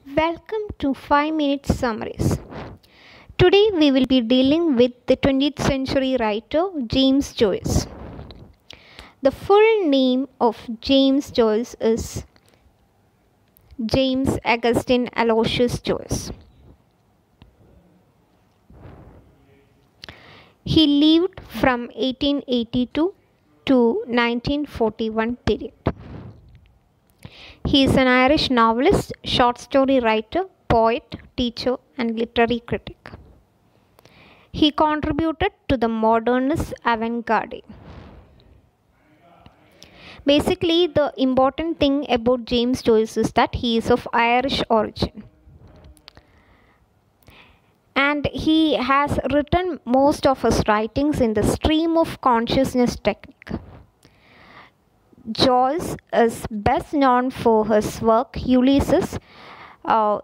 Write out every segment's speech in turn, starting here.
Welcome to 5 Minutes Summaries. Today we will be dealing with the 20th century writer James Joyce. The full name of James Joyce is James Augustine Aloysius Joyce. He lived from 1882 to 1941 period. He is an Irish novelist, short story writer, poet, teacher, and literary critic. He contributed to the modernist avant-garde. Basically, the important thing about James Joyce is that he is of Irish origin. And he has written most of his writings in the stream of consciousness technique. Joyce is best known for his work Ulysses,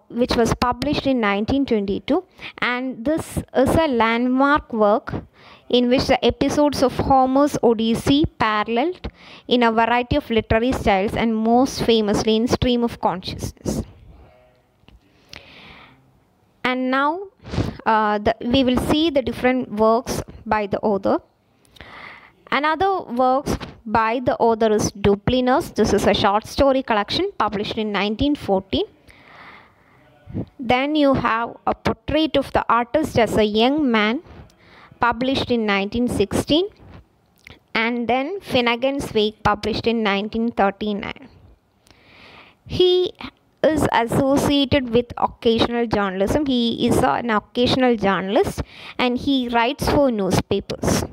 which was published in 1922, and this is a landmark work in which the episodes of Homer's Odyssey paralleled in a variety of literary styles and most famously in stream of consciousness. And now we will see the different works by the author. Another works by the author is Dubliners. This is a short story collection published in 1914. Then you have a portrait of the artist as a young man published in 1916. And then Finnegan's Wake published in 1939. He is associated with occasional journalism. He is an occasional journalist and he writes for newspapers.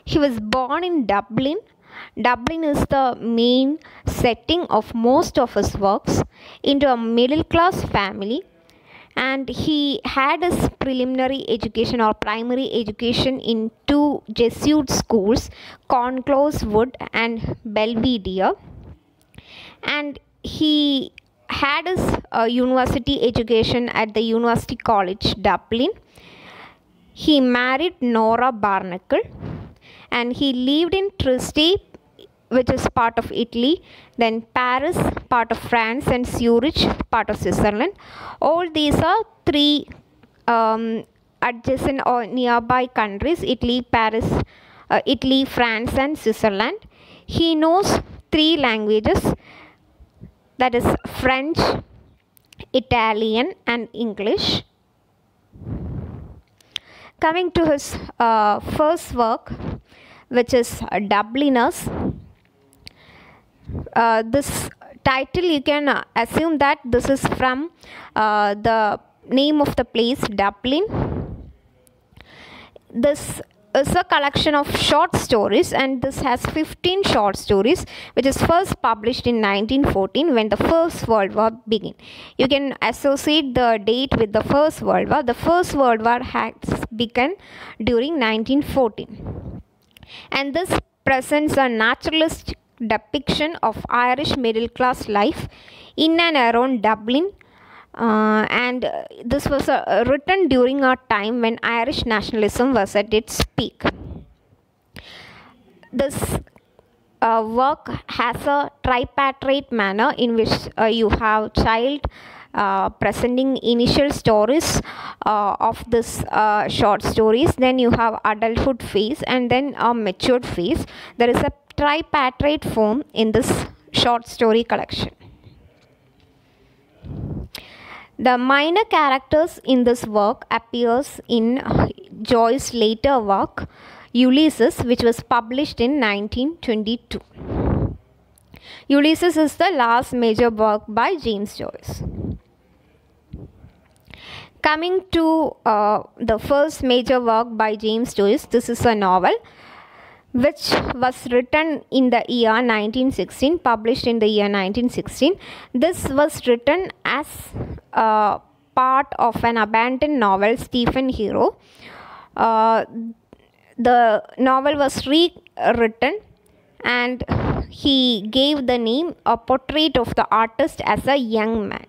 He was born in Dublin. Dublin is the main setting of most of his works, into a middle-class family, and he had his preliminary education or primary education in two Jesuit schools, Conclose Wood and Belvedere, and he had his university education at the University College Dublin. He married Nora Barnacle. And he lived in Trieste, which is part of Italy, then Paris, part of France, and Zurich, part of Switzerland. All these are three adjacent or nearby countries: Italy, Paris, Italy, France, and Switzerland. He knows three languages, that is French, Italian, and English. Coming to his first work, which is Dubliners. This title, you can assume that this is from the name of the place, Dublin. This is a collection of short stories, and this has 15 short stories, which is first published in 1914 when the First World War began. You can associate the date with the First World War. The First World War has begun during 1914. And this presents a naturalistic depiction of Irish middle-class life in and around Dublin. And this was written during a time when Irish nationalism was at its peak. This work has a tripartite manner in which you have child presenting initial stories of this short stories, then you have adulthood phase, and then a matured phase. There is a tripartite form in this short story collection. The minor characters in this work appears in Joyce's later work Ulysses, which was published in 1922. Ulysses is the last major work by James Joyce. Coming to the first major work by James Joyce, this is a novel which was written in the year 1916, published in the year 1916. This was written as part of an abandoned novel, Stephen Hero. The novel was rewritten and he gave the name A Portrait of the Artist as a Young Man.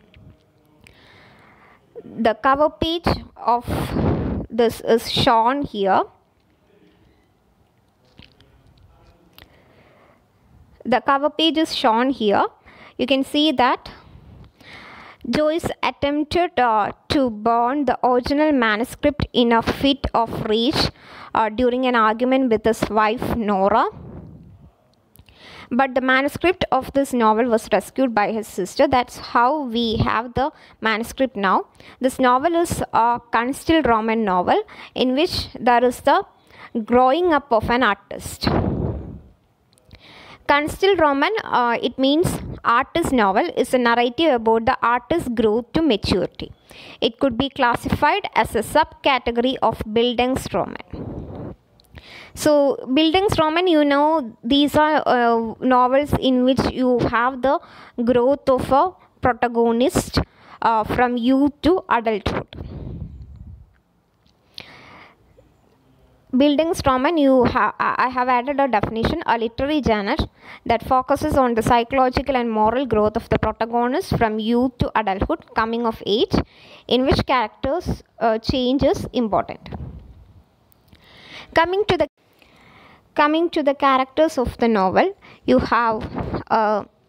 The cover page of this is shown here. The cover page is shown here. you can see that Joyce attempted to burn the original manuscript in a fit of rage during an argument with his wife Nora. But the manuscript of this novel was rescued by his sister. That's how we have the manuscript now. This novel is a concealed Roman novel in which there is the growing up of an artist. Concealed Roman, it means artist novel, is a narrative about the artist's growth to maturity. It could be classified as a subcategory of Bildungsroman. So, Bildungsroman, you know, these are novels in which you have the growth of a protagonist from youth to adulthood. Bildungsroman, I have added a definition, a literary genre that focuses on the psychological and moral growth of the protagonist from youth to adulthood, coming of age, in which characters change is important. Coming to the characters of the novel, you have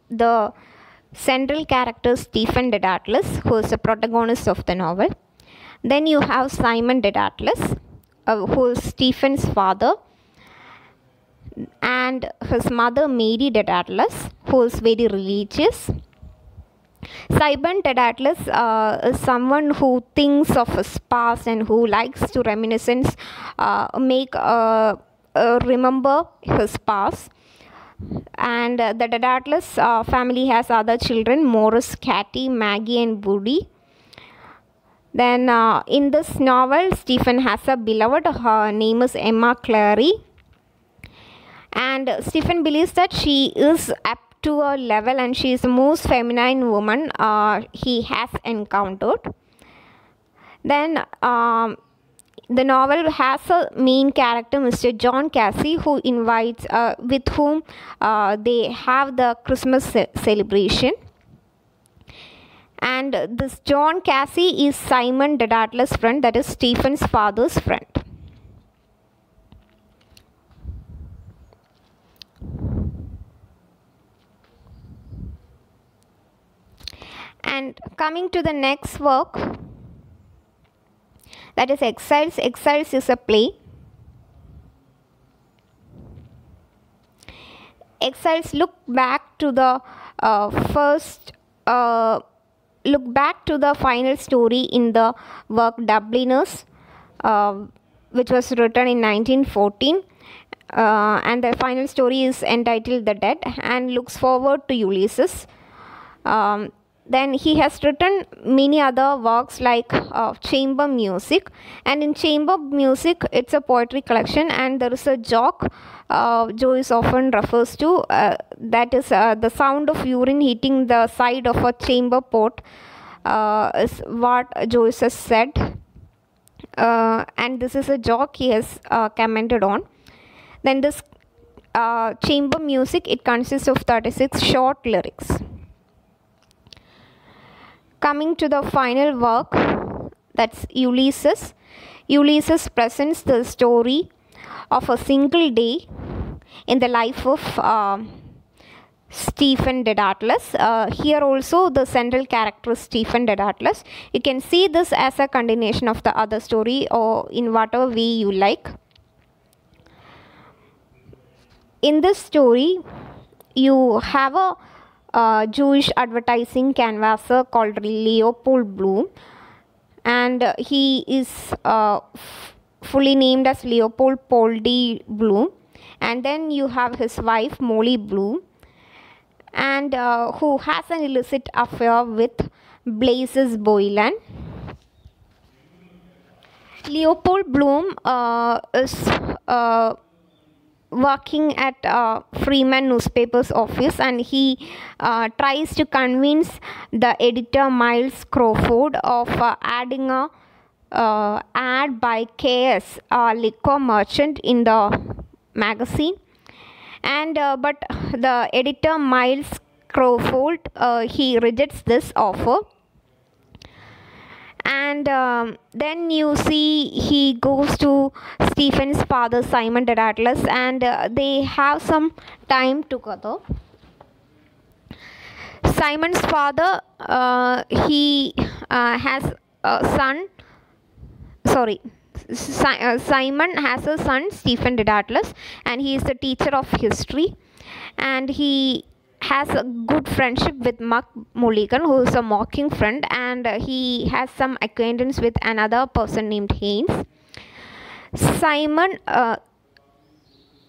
the central character Stephen Dedalus, who is the protagonist of the novel. Then you have Simon Dedalus, who is Stephen's father, and his mother Mary Dedalus, who is very religious. Simon Dedalus is someone who thinks of his past and who likes to reminiscence, remember his past. And the Dedalus family has other children, Morris, Katie, Maggie and Woody. Then in this novel, Stephen has a beloved, her name is Emma Clary. And Stephen believes that she is up to a level and she is the most feminine woman he has encountered. Then the novel has a main character, Mr. John Casey, who invites, with whom they have the Christmas celebration. And this John Casey is Simon Dedalus' friend, that is Stephen's father's friend. And coming to the next work, that is Exiles. Exiles is a play. Exiles look back to the final story in the work Dubliners, which was written in 1914. And the final story is entitled The Dead and looks forward to Ulysses. Then he has written many other works like chamber music, and in chamber music it's a poetry collection, and there is a joke Joyce often refers to, that is the sound of urine hitting the side of a chamber pot is what Joyce has said, and this is a joke he has commented on. Then this chamber music, it consists of 36 short lyrics. Coming to the final work, that's Ulysses. Ulysses presents the story of a single day in the life of Stephen Dedalus. Here also the central character is Stephen Dedalus. You can see this as a continuation of the other story or in whatever way you like. In this story, you have a Jewish advertising canvasser called Leopold Bloom, and he is fully named as Leopold Paul D. Bloom. And then you have his wife Molly Bloom, and who has an illicit affair with Blazes Boylan. Leopold Bloom is working at Freeman newspaper's office, and he tries to convince the editor Miles Crawford of adding a ad by KS, a liquor merchant, in the magazine. And but the editor Miles Crawford he rejects this offer. And then you see he goes to Stephen's father Simon Dedalus, and they have some time together. Simon's father, he has a son. Sorry, Simon has a son, Stephen Dedalus, and he is the teacher of history. And he has a good friendship with Mark Mulligan, who is a mocking friend, and he has some acquaintance with another person named Haynes. Simon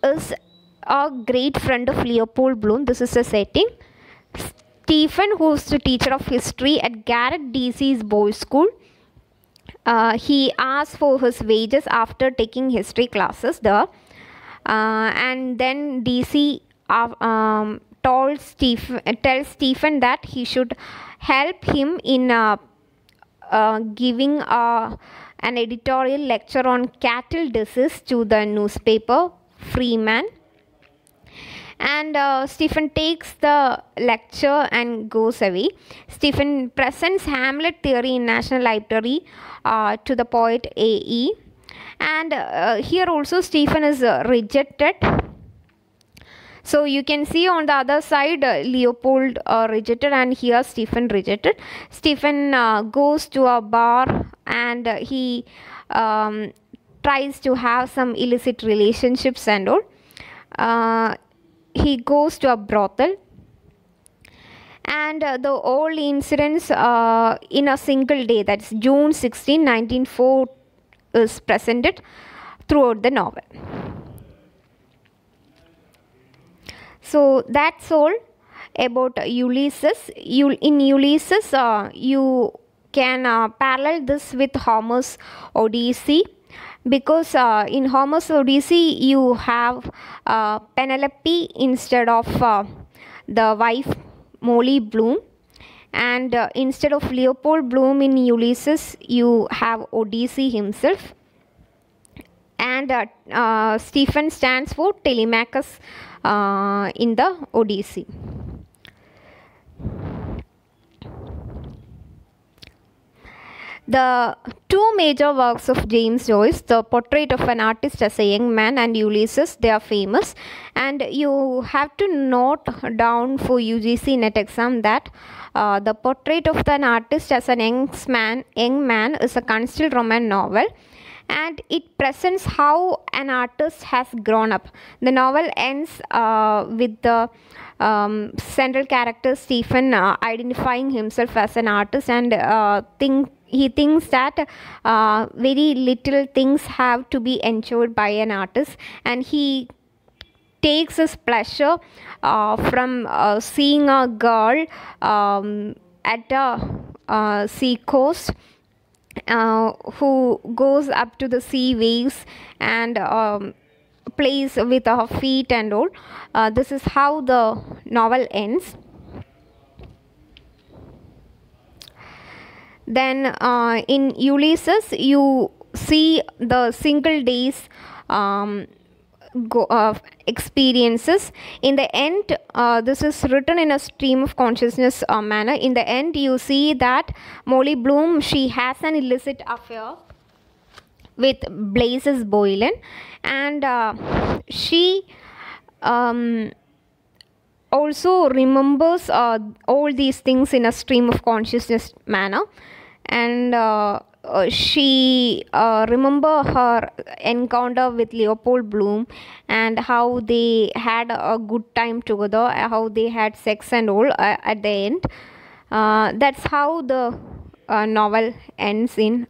is a great friend of Leopold Bloom. This is a setting. Stephen, who is the teacher of history at Garrett DC's boys' school, he asked for his wages after taking history classes there, and then DC tells Stephen that he should help him in giving an editorial lecture on cattle disease to the newspaper Freeman. And Stephen takes the lecture and goes away. Stephen presents Hamlet theory in National Library to the poet A.E. And here also Stephen is rejected. So you can see on the other side Leopold rejected, and here Stephen rejected. Stephen goes to a bar and he tries to have some illicit relationships and all. He goes to a brothel, and the whole incidents in a single day, that's June 16, 1904, is presented throughout the novel. So that's all about Ulysses. In Ulysses, you can parallel this with Homer's Odyssey, because in Homer's Odyssey you have Penelope instead of the wife Molly Bloom, and instead of Leopold Bloom in Ulysses you have Odyssey himself, and Stephen stands for Telemachus in the Odyssey. The two major works of James Joyce, The Portrait of an Artist as a Young Man and Ulysses, they are famous, and you have to note down for UGC NET exam that The Portrait of an Artist as a Young Man is a concealed romance novel, and it presents how an artist has grown up. The novel ends with the central character Stephen identifying himself as an artist, and he thinks that very little things have to be enjoyed by an artist, and he takes his pleasure from seeing a girl at a sea coast who goes up to the sea waves and plays with her feet and all. This is how the novel ends. Then in Ulysses you see the single days experiences. In the end, this is written in a stream of consciousness manner. In the end you see that Molly Bloom, she has an illicit affair with Blazes Boylan, and she also remembers all these things in a stream of consciousness manner, and she remember her encounter with Leopold Bloom and how they had a good time together, how they had sex and all at the end. That's how the novel ends in